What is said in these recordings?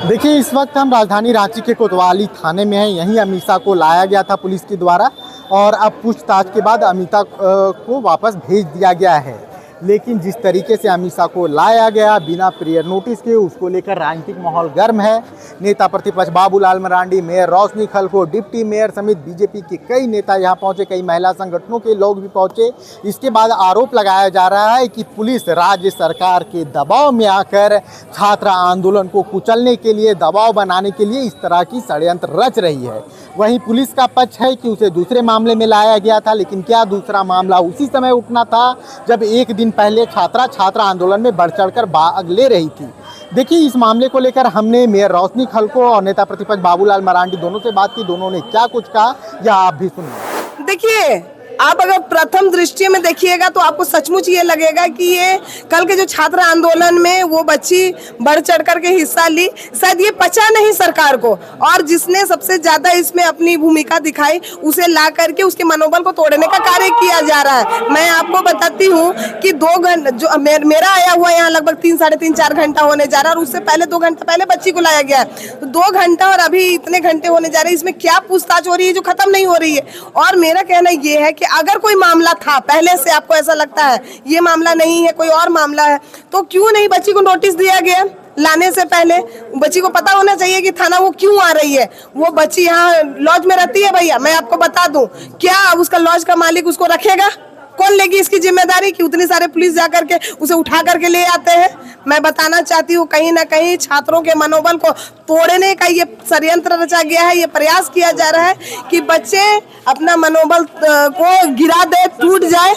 देखिए, इस वक्त हम राजधानी रांची के कोतवाली थाने में हैं। यहीं अमीषा को लाया गया था पुलिस के द्वारा और अब पूछताछ के बाद अमीषा को वापस भेज दिया गया है। लेकिन जिस तरीके से अमीषा को लाया गया बिना प्रियर नोटिस के, उसको लेकर राजनीतिक माहौल गर्म है। नेता प्रतिपक्ष बाबूलाल मरांडी, मेयर रोशनी खलखो, डिप्टी मेयर समेत बीजेपी के कई नेता यहाँ पहुंचे, कई महिला संगठनों के लोग भी पहुंचे। इसके बाद आरोप लगाया जा रहा है कि पुलिस राज्य सरकार के दबाव में आकर छात्र आंदोलन को कुचलने के लिए, दबाव बनाने के लिए इस तरह की षड्यंत्र रच रही है। वहीं पुलिस का पक्ष है कि उसे दूसरे मामले में लाया गया था, लेकिन क्या दूसरा मामला उसी समय उठना था जब एक दिन पहले छात्रा आंदोलन में बढ़ चढ़कर भाग ले रही थी। देखिए, इस मामले को लेकर हमने मेयर रोशनी खलखो और नेता प्रतिपक्ष बाबूलाल मरांडी दोनों से बात की। दोनों ने क्या कुछ कहा यह आप भी सुनिए। देखिए, आप अगर प्रथम दृष्टि में देखिएगा तो आपको सचमुच ये लगेगा कि ये कल के जो छात्र आंदोलन में वो बच्ची बढ़ चढ़ करके हिस्सा ली, शायद ये पचा नहीं सरकार को, और जिसने सबसे ज्यादा इसमें अपनी भूमिका दिखाई उसे ला करके उसके मनोबल को तोड़ने का कार्य किया जा रहा है। मैं आपको बताती हूँ कि 2 घंटे जो मेरा आया हुआ यहाँ लगभग 3, साढ़े 3, 4 घंटा होने जा रहा है, और उससे पहले 2 घंटा पहले बच्ची को लाया गया है। तो 2 घंटा और अभी इतने घंटे होने जा रहे हैं, इसमें क्या पूछताछ हो रही है जो खत्म नहीं हो रही है। और मेरा कहना ये है कि अगर कोई मामला था पहले से, आपको ऐसा लगता है ये मामला नहीं है, कोई और मामला है, तो क्यों नहीं बच्ची को नोटिस दिया गया? लाने से पहले बच्ची को पता होना चाहिए कि थाना वो क्यों आ रही है। वो बच्ची यहाँ लॉज में रहती है भैया, मैं आपको बता दूं, क्या उसका लॉज का मालिक उसको रखेगा? कौन लेगी इसकी जिम्मेदारी कि उतनी सारे पुलिस जाकर के उसे उठा करके ले आते हैं? मैं बताना चाहती हूँ, कहीं ना कहीं छात्रों के मनोबल को तोड़ने का ये षड्यंत्र रचा गया है। ये प्रयास किया जा रहा है कि बच्चे अपना मनोबल को गिरा दे, टूट जाए,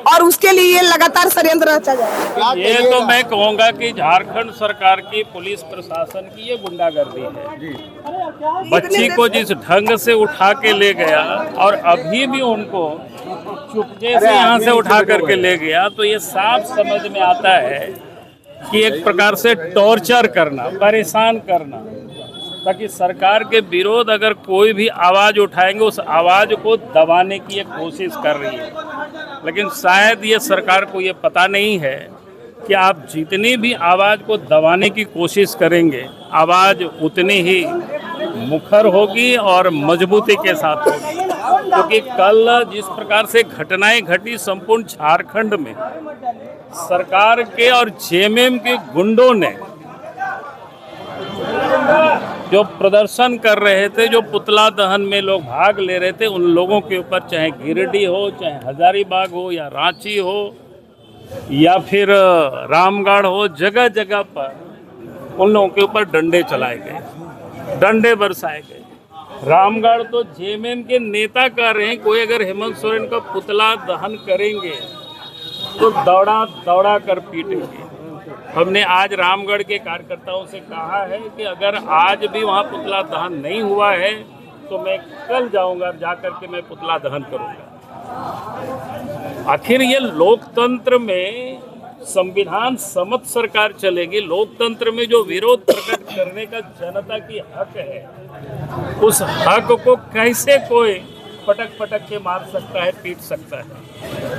और उसके लिए ये लगातार षड्यंत्र रचा जाए। ये तो मैं कहूँगा कि झारखंड सरकार की पुलिस प्रशासन की ये गुंडागर्दी है। बच्ची को जिस ढंग से उठा के ले गया और अभी भी उनको चुपके से यहाँ से उठा करके ले गया, तो ये साफ समझ में आता है कि एक प्रकार से टॉर्चर करना, परेशान करना, ताकि सरकार के विरोध अगर कोई भी आवाज़ उठाएंगे उस आवाज़ को दबाने की एक कोशिश कर रही है। लेकिन शायद ये सरकार को ये पता नहीं है कि आप जितनी भी आवाज़ को दबाने की कोशिश करेंगे, आवाज़ उतनी ही मुखर होगी और मजबूती के साथ होगी। क्योंकि कल जिस प्रकार से घटनाएं घटी संपूर्ण झारखंड में, सरकार के और जेएमएम के गुंडों ने जो प्रदर्शन कर रहे थे, जो पुतला दहन में लोग भाग ले रहे थे, उन लोगों के ऊपर चाहे गिरिडीह हो, चाहे हजारीबाग हो, या रांची हो, या फिर रामगढ़ हो, जगह जगह पर उन लोगों के ऊपर डंडे चलाए गए, डंडे बरसाए गए। रामगढ़ तो जेएमएम के नेता कह रहे हैं कोई अगर हेमंत सोरेन का पुतला दहन करेंगे तो दौड़ा दौड़ा कर पीटेंगे। हमने आज रामगढ़ के कार्यकर्ताओं से कहा है कि अगर आज भी वहाँ पुतला दहन नहीं हुआ है तो मैं कल जाऊँगा, जाकर के मैं पुतला दहन करूँगा। आखिर ये लोकतंत्र में संविधान सम्मत सरकार चलेगी। लोकतंत्र में जो विरोध प्रकट करने का जनता की हक है, उस हक को कैसे कोई पटक पटक के मार सकता है, पीट सकता है।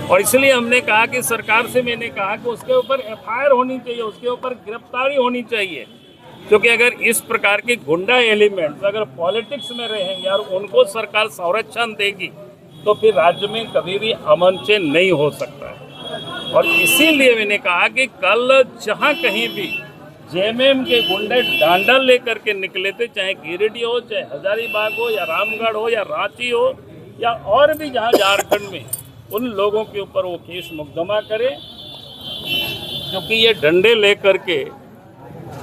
और इसलिए हमने कहा कि सरकार से, मैंने कहा कि उसके ऊपर एफआईआर होनी चाहिए, उसके ऊपर गिरफ्तारी होनी चाहिए। क्योंकि अगर इस प्रकार के गुंडा एलिमेंट्स अगर पॉलिटिक्स में रहेंगे और उनको सरकार संरक्षण देगी तो फिर राज्य में कभी भी अमन चैन नहीं हो सकता है। और इसीलिए मैंने कहा कि कल जहाँ कहीं भी जेएमएम के गुंडे डांडा लेकर के निकले थे, चाहे गिरिडीह हो, चाहे हजारीबाग हो, या रामगढ़ हो, या रांची हो, या और भी जहाँ झारखंड में, उन लोगों के ऊपर वो केस मुकदमा करे, क्योंकि ये डंडे लेकर के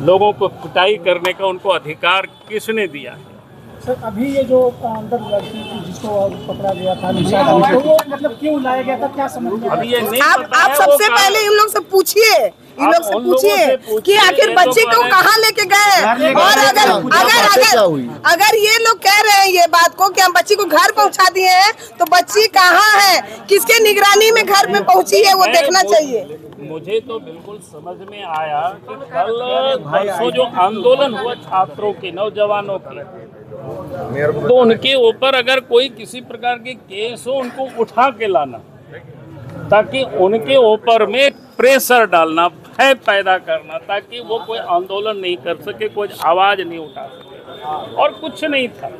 लोगों को पिटाई करने का उनको अधिकार किसने दिया है? सर, अभी ये जो अंदर लड़की थी जिसको पकड़ा गया था, तो वो मतलब क्यों लाया गया था, क्या समझ में? अभी ये नहीं पता आप है। सबसे पहले इन लोग से पूछिए, इन लोग से पूछिए कि आखिर बच्ची को कहाँ लेके गए। और अगर अगर अगर अगर ये लोग कह रहे हैं ये बात को कि हम बच्ची को घर पहुँचा दिए हैं, तो बच्ची कहाँ है, किसके निगरानी में घर में पहुँची है, वो देखना चाहिए। मुझे तो बिल्कुल समझ में आया कि कल परसों जो आंदोलन हुआ छात्रों के, नौजवानों के, तो उनके ऊपर अगर कोई किसी प्रकार के केस हो, उनको उठा के लाना ताकि उनके ऊपर में प्रेशर डालना, भय पैदा करना ताकि वो कोई आंदोलन नहीं कर सके, कोई आवाज़ नहीं उठा सके, और कुछ नहीं था।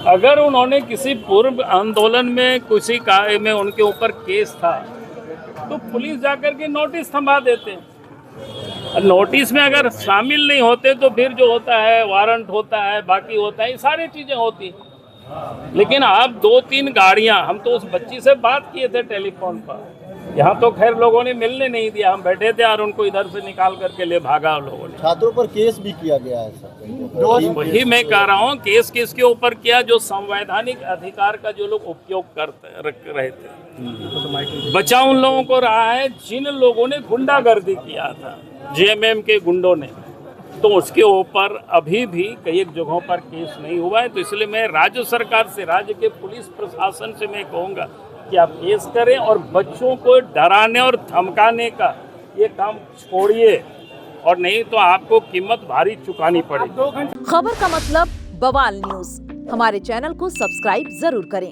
अगर उन्होंने किसी पूर्व आंदोलन में किसी कार्य में उनके ऊपर केस था तो पुलिस जाकर के नोटिस थमा देते। नोटिस में अगर शामिल नहीं होते तो फिर जो होता है वारंट होता है, बाकी होता है, ये सारी चीज़ें होती। लेकिन आप 2-3 गाड़ियां, हम तो उस बच्ची से बात किए थे टेलीफोन पर, यहाँ तो खैर लोगों ने मिलने नहीं दिया, हम बैठे थे और उनको इधर से निकाल करके ले भागा लोगों ने। छात्रों पर केस भी किया गया है सर। वही मैं कह रहा हूँ, केस किसके ऊपर किया? जो संवैधानिक अधिकार का जो लोग उपयोग करते रहे थे। बचा उन लोगों को रहा है जिन लोगों ने गुंडागर्दी किया था, जेएमएम के गुंडों ने, तो उसके ऊपर अभी भी कई एक जगहों पर केस नहीं हुआ है। तो इसलिए मैं राज्य सरकार से, राज्य के पुलिस प्रशासन से मैं कहूँगा कि आप केस करें और बच्चों को डराने और धमकाने का ये काम छोड़िए, और नहीं तो आपको कीमत भारी चुकानी पड़ेगी। खबर का मतलब बवाल न्यूज। हमारे चैनल को सब्सक्राइब जरूर करें।